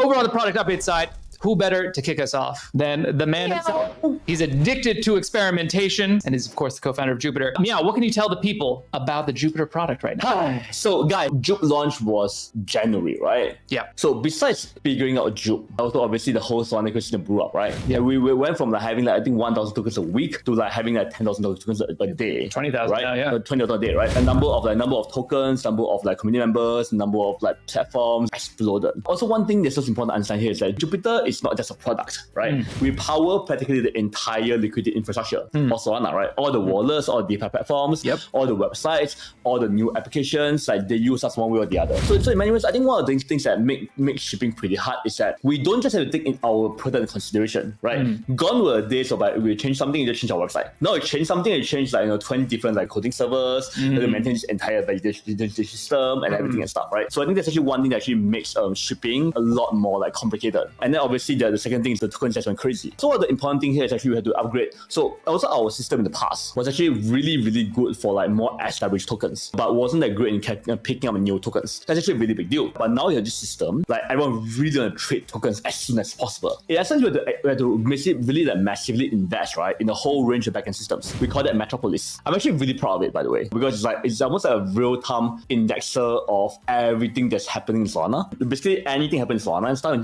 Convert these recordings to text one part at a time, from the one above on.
over on the product update side, who better to kick us off than the man himself? He's addicted to experimentation and is, of course, the co-founder of Jupiter. Meow, what can you tell the people about the Jupiter product right now? So, guys, Jupe launch was January, right? Yeah. So, besides figuring out Jupe, also obviously the whole Solana ecosystem blew up, right? Yeah. We went from like having like I think 1,000 tokens a week to like having like 10,000 tokens a day. 20,000, right? yeah. 20,000 a day, right? A number of tokens, number of like community members, number of like platforms exploded. Also, one thing that's just important to understand here is that Jupiter is not just a product, right? We power practically the entire liquidity infrastructure of Solana, right? All the wallets, all the DeFi platforms, all the websites, all the new applications, like they use us one way or the other. So in many ways, I think one of the things that make shipping pretty hard is that we don't just have to take in our product into consideration, right? Gone were the days of like we change something, you just change our website. Now we change something, you change like 20 different like coding servers, to maintain this entire validation system and everything and stuff, right? So I think that's actually one thing that actually makes shipping a lot more like complicated. And then obviously the second thing is the tokens just went crazy. So what the important thing here is actually we have to upgrade. So also our system in the past was actually really, really good for like more established tokens, but wasn't that great in picking up new tokens. That's actually a really big deal. But now you have this system, like everyone really want to trade tokens as soon as possible. In essence, we have to really like massively invest, right, in a whole range of backend systems. We call that Metropolis. I'm actually really proud of it, by the way, because it's almost like a real-time indexer of everything that's happening in Solana. Basically, anything happens in Solana and stuff in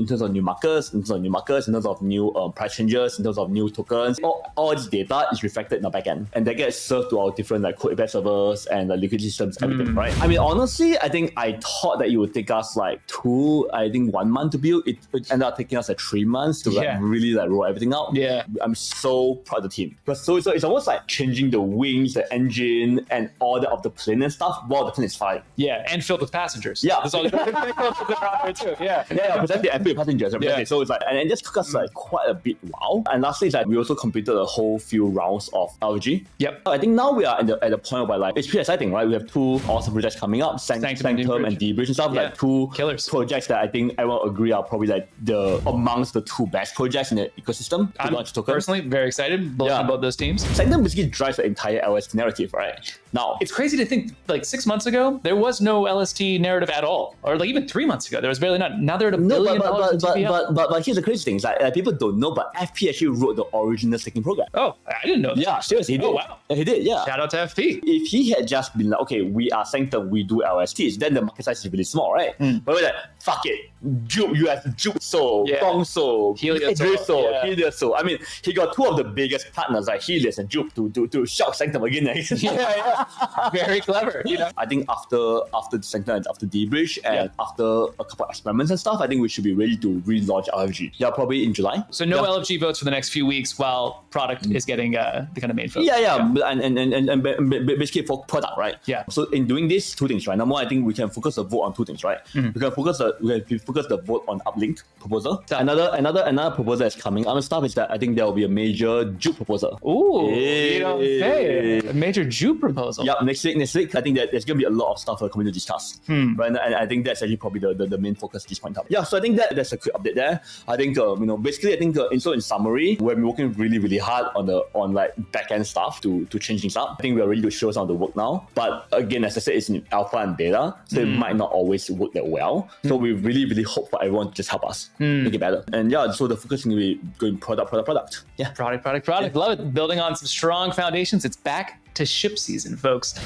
terms of new markets, in terms of new price changes, in terms of new tokens. All this data is reflected in our backend, and that gets served to our different like code event servers and the liquidity systems, everything, right? I mean, honestly, I think I thought that it would take us like 1 month to build. It ended up taking us like 3 months to like really like roll everything out. Yeah, I'm so proud of the team because so it's almost like changing the wings, the engine, and all of the plane and stuff while the plane is flying. Yeah, and filled with passengers. Yeah, there's all the around there too. Yeah, precisely, and filled with passengers. Yeah. So it's like, and it just took us like quite a bit while. And lastly, is like we also completed a whole few rounds of LG. Yep. I think now we are at the point where like it's pretty exciting, right? We have two awesome projects coming up, Sanctum and DeBridge and stuff. Like two killers projects that I think everyone agree are probably like amongst the two best projects in the ecosystem. I'm personally very excited about those teams. Sanctum basically drives the entire LST narrative, right? Now it's crazy to think like 6 months ago there was no LST narrative at all, or like even 3 months ago there was barely none. Now they're at $1 billion. But here's the crazy thing: is like people don't know, but FP actually wrote the original staking program. Oh, I didn't know that. Yeah, seriously, he did. Oh wow, he did. Yeah, shout out to FP. If he had just been like, okay, we are Sanctum, we do LSTs, then the market size is really small, right? But we're like, fuck it, Jupe, US Jupe so, Gong so, Helios so. I mean, he got two of the biggest partners like Helios and Jupe to shock Sanctum again. Very clever. You know, I think after Sanctum and after DeBridge and after a couple of experiments and stuff, I think we should be ready to relaunch LFG. Yeah, probably in July. So no LFG votes for the next few weeks while product is getting the kind of main focus. And basically for product, right? Yeah. So in doing this, two things, right? Number one, I think we can focus the vote on two things, right? We can focus the vote on uplink proposal. Another proposal that's coming out and stuff is that I think there will be a major Jupe proposal. Ooh, you don't say. A major Jupe proposal. Yeah, next week, I think that there's gonna be a lot of stuff for the community to discuss. Right? And I think that's actually probably the main focus at this point in time. Yeah, so I think that's a quick update there. I think basically I think in summary, we've been working really, really hard on like back-end stuff to change things up. I think we're ready to show some of the work now. But again, as I said, it's in alpha and beta, so it might not always work that well. So we really, really hope for everyone to just help us make it better. And yeah, so the focus is going to be going product. Yeah. Product. Love it. Building on some strong foundations. It's back to ship season, folks.